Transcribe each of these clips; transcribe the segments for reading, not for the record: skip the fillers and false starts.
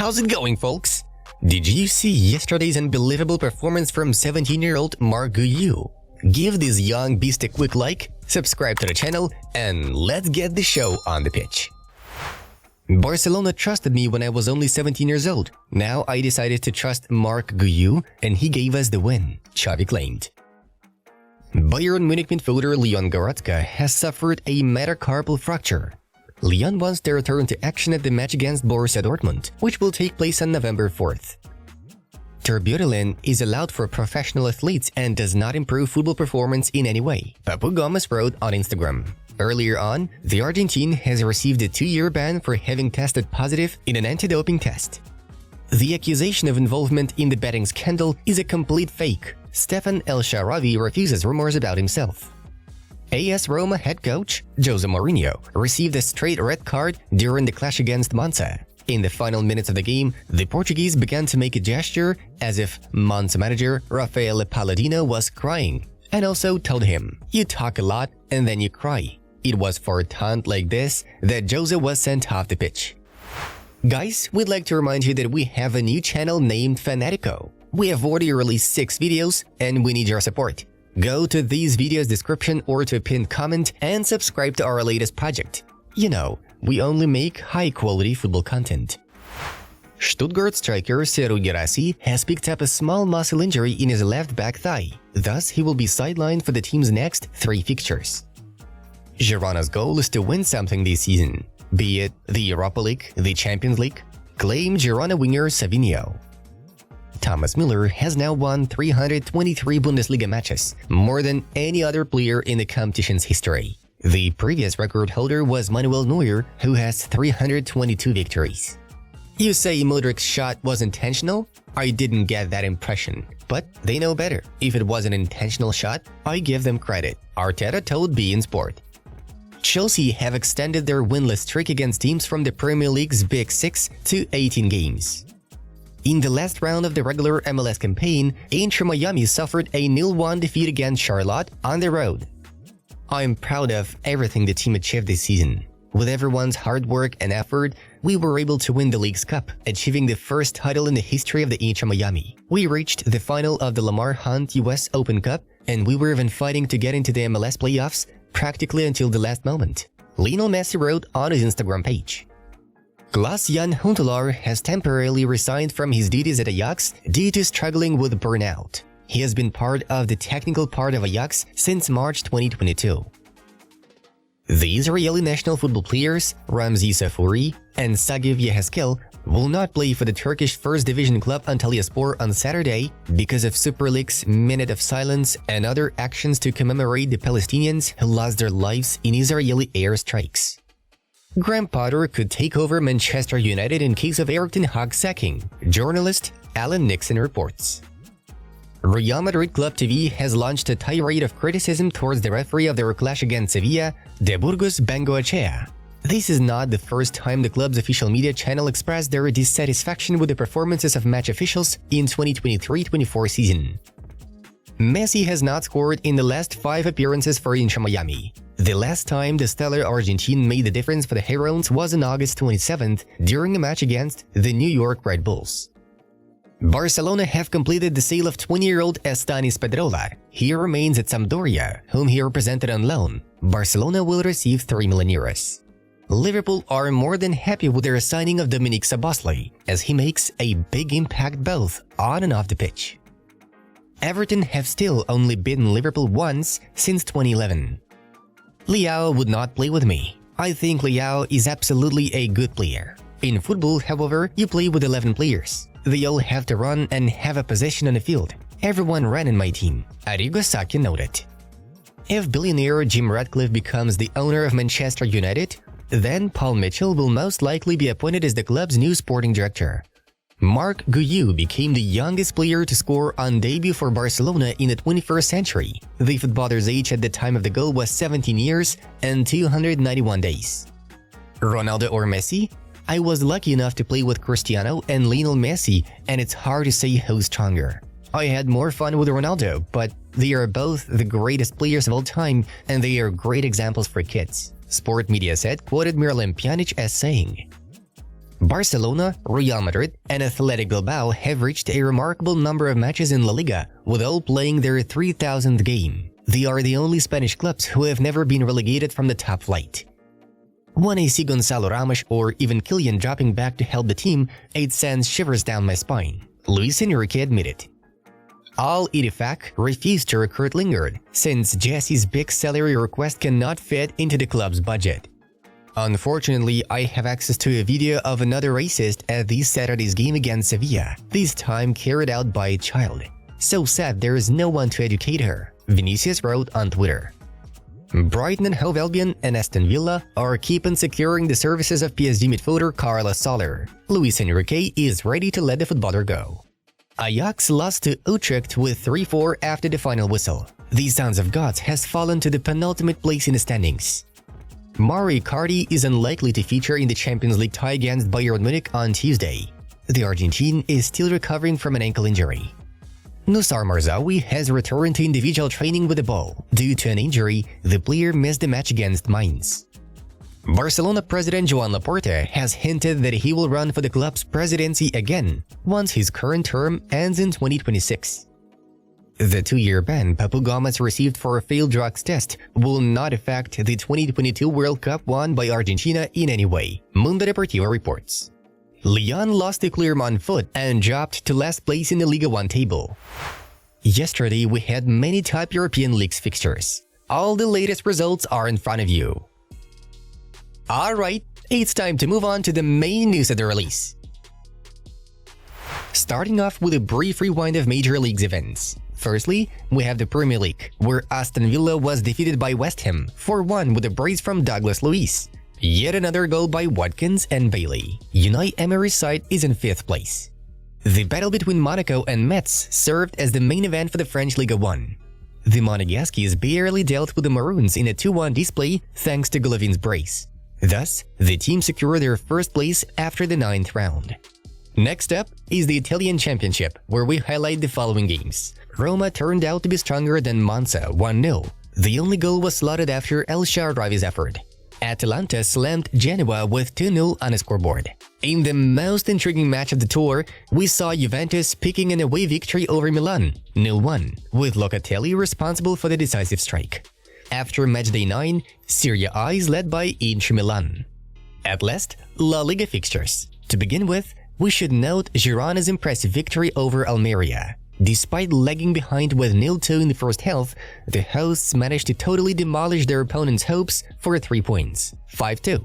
How's it going, folks? Did you see yesterday's unbelievable performance from 17-year-old Marc Guiu? Give this young beast a quick like, subscribe to the channel, and let's get the show on the pitch. Barcelona trusted me when I was only 17 years old. Now I decided to trust Marc Guiu, and he gave us the win, Xavi claimed. Bayern Munich midfielder Leon Goretzka has suffered a metacarpal fracture. Leon wants to return to action at the match against Borussia Dortmund, which will take place on November 4th. Terbutaline is allowed for professional athletes and does not improve football performance in any way, Papu Gomez wrote on Instagram. Earlier on, the Argentine has received a 2-year ban for having tested positive in an anti-doping test. The accusation of involvement in the betting scandal is a complete fake. Stefan El Shaarawy refuses rumors about himself. AS Roma head coach Jose Mourinho received a straight red card during the clash against Monza. In the final minutes of the game, the Portuguese began to make a gesture as if Monza manager Rafael Palladino was crying, and also told him, "You talk a lot and then you cry." It was for a taunt like this that Jose was sent off the pitch. Guys, we'd like to remind you that we have a new channel named Fanatico. We have already released 6 videos and we need your support. Go to these videos' description or to a pinned comment and subscribe to our latest project. You know, we only make high-quality football content. Stuttgart striker Serhou Guirassy has picked up a small muscle injury in his left back thigh. Thus, he will be sidelined for the team's next 3 fixtures. Girona's goal is to win something this season, be it the Europa League, the Champions League, claimed Girona winger Savinho. Thomas Müller has now won 323 Bundesliga matches, more than any other player in the competition's history. The previous record holder was Manuel Neuer, who has 322 victories. You say Modric's shot was intentional? I didn't get that impression, but they know better. If it was an intentional shot, I give them credit, Arteta told beIN Sport. Chelsea have extended their winless streak against teams from the Premier League's Big Six to 18 games. In the last round of the regular MLS campaign, Inter Miami suffered a 0-1 defeat against Charlotte on the road. I'm proud of everything the team achieved this season. With everyone's hard work and effort, we were able to win the League's Cup, achieving the first title in the history of the Inter Miami. We reached the final of the Lamar Hunt US Open Cup, and we were even fighting to get into the MLS playoffs practically until the last moment, Lionel Messi wrote on his Instagram page. Klaas-Jan Huntelaar has temporarily resigned from his duties at Ajax due to struggling with burnout. He has been part of the technical part of Ajax since March 2022. The Israeli national football players Ramzi Safouri and Sagiv Yehezkel will not play for the Turkish First Division club Antalyaspor on Saturday because of Super League's Minute of Silence and other actions to commemorate the Palestinians who lost their lives in Israeli airstrikes. Graham Potter could take over Manchester United in case of Erik ten Hag's sacking, journalist Alan Nixon reports. Real Madrid Club TV has launched a tirade of criticism towards the referee of their clash against Sevilla, De Burgos Bengoechea. This is not the first time the club's official media channel expressed their dissatisfaction with the performances of match officials in 2023-24 season. Messi has not scored in the last 5 appearances for Inter Miami. The last time the stellar Argentine made the difference for the Heroes was on August 27th during a match against the New York Red Bulls. Barcelona have completed the sale of 20-year-old Estanis Pedrola. He remains at Sampdoria, whom he represented on loan. Barcelona will receive 3 million euros. Liverpool are more than happy with their signing of Dominic Szoboszlai, as he makes a big impact both on and off the pitch. Everton have still only beaten Liverpool once since 2011. Leao would not play with me. I think Leao is absolutely a good player. In football, however, you play with 11 players. They all have to run and have a position on the field. Everyone ran in my team, Arrigo Sacchi noted. If billionaire Jim Ratcliffe becomes the owner of Manchester United, then Paul Mitchell will most likely be appointed as the club's new sporting director. Marc Guiu became the youngest player to score on debut for Barcelona in the 21st century. The footballer's age at the time of the goal was 17 years and 291 days. Ronaldo or Messi? I was lucky enough to play with Cristiano and Lionel Messi, and it's hard to say who's stronger. I had more fun with Ronaldo, but they are both the greatest players of all time, and they are great examples for kids. Sport Media Set quoted Miralem Pjanic as saying, Barcelona, Real Madrid, and Athletic Bilbao have reached a remarkable number of matches in La Liga, with all playing their 3,000th game. They are the only Spanish clubs who have never been relegated from the top flight. When I see Gonzalo Ramos or even Kylian dropping back to help the team, it sends shivers down my spine, Luis Enrique admitted. Al Itifaq refused to recruit Lingard, since Jesse's big salary request cannot fit into the club's budget. Unfortunately, I have access to a video of another racist at this Saturday's game against Sevilla, this time carried out by a child. So sad there is no one to educate her, Vinicius wrote on Twitter. Brighton and Hove Albion and Aston Villa are keeping securing the services of PSG midfielder Carlos Soler. Luis Enrique is ready to let the footballer go. Ajax lost to Utrecht with 3-4 after the final whistle. The Sons of God has fallen to the penultimate place in the standings. Mario Icardi is unlikely to feature in the Champions League tie against Bayern Munich on Tuesday. The Argentine is still recovering from an ankle injury. Nusar Marzaoui has returned to individual training with the ball. Due to an injury, the player missed the match against Mainz. Barcelona president Joan Laporta has hinted that he will run for the club's presidency again once his current term ends in 2026. The 2-year ban Papu Gomez received for a failed drugs test will not affect the 2022 World Cup won by Argentina in any way, Mundo Deportivo reports. Lyon lost to Clermont Foot and dropped to last place in the Liga 1 table. Yesterday, we had many top European leagues fixtures. All the latest results are in front of you. Alright, it's time to move on to the main news of the release. Starting off with a brief rewind of Major League's events. Firstly, we have the Premier League, where Aston Villa was defeated by West Ham 4-1 with a brace from Douglas Luiz. Yet another goal by Watkins and Bailey. Unai Emery's side is in 5th place. The battle between Monaco and Metz served as the main event for the French Ligue 1. The Monegasques barely dealt with the Maroons in a 2-1 display thanks to Golovin's brace. Thus, the team secured their first place after the 9th round. Next up is the Italian Championship, where we highlight the following games. Roma turned out to be stronger than Monza 1-0. The only goal was slotted after El Shaarawy's effort. Atalanta slammed Genoa with 2-0 on a scoreboard. In the most intriguing match of the tour, we saw Juventus picking an away victory over Milan 0-1, with Locatelli responsible for the decisive strike. After matchday 9, Serie A is led by Inter Milan. At last, La Liga fixtures. To begin with, we should note Girona's impressive victory over Almeria. Despite lagging behind with 0-2 in the first half, the hosts managed to totally demolish their opponents' hopes for 3 points, 5-2.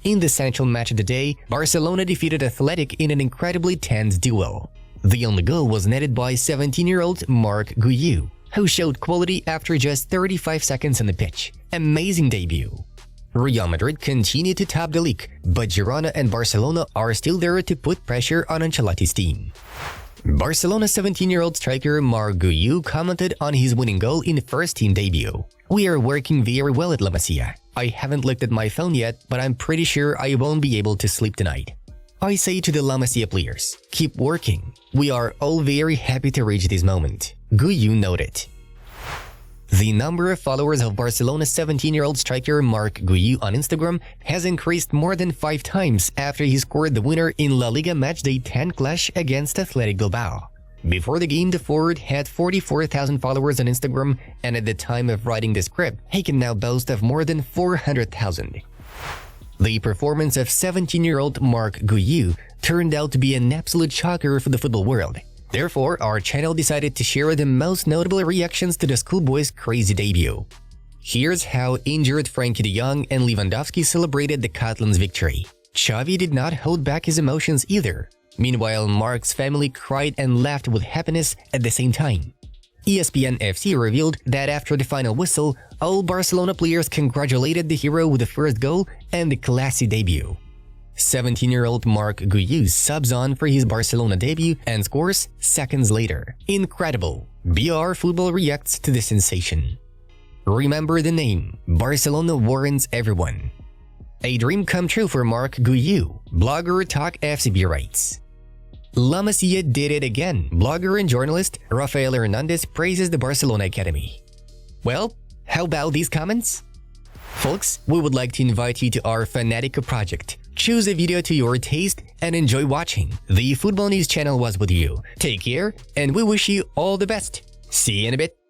In the central match of the day, Barcelona defeated Athletic in an incredibly tense duel. The only goal was netted by 17-year-old Marc Guiu, who showed quality after just 35 seconds on the pitch. Amazing debut. Real Madrid continued to top the league, but Girona and Barcelona are still there to put pressure on Ancelotti's team. Barcelona's 17-year-old striker Marc Guiu commented on his winning goal in the first-team debut. "We are working very well at La Masia. I haven't looked at my phone yet, but I'm pretty sure I won't be able to sleep tonight. I say to the La Masia players, keep working. We are all very happy to reach this moment," Guiu noted. The number of followers of Barcelona's 17-year-old striker Marc Guiu on Instagram has increased more than 5 times after he scored the winner in La Liga Matchday 10 clash against Athletic Bilbao. Before the game, the forward had 44,000 followers on Instagram, and at the time of writing the script, he can now boast of more than 400,000. The performance of 17-year-old Marc Guiu turned out to be an absolute shocker for the football world. Therefore, our channel decided to share the most notable reactions to the schoolboy's crazy debut. Here's how injured Frankie de Jong and Lewandowski celebrated the Catalans' victory. Xavi did not hold back his emotions either. Meanwhile, Marc's family cried and laughed with happiness at the same time. ESPN FC revealed that after the final whistle, all Barcelona players congratulated the hero with the first goal and the classy debut. 17-year-old Marc Guiu subs on for his Barcelona debut and scores seconds later. Incredible! BR Football reacts to the sensation. Remember the name, Barcelona warrants everyone. A dream come true for Marc Guiu, blogger Talk FCB writes. La Masia did it again. Blogger and journalist Rafael Hernandez praises the Barcelona Academy. Well, how about these comments? Folks, we would like to invite you to our Fanatico project, Choose a video to your taste and enjoy watching. The Football News channel was with you. Take care, and we wish you all the best. See you in a bit.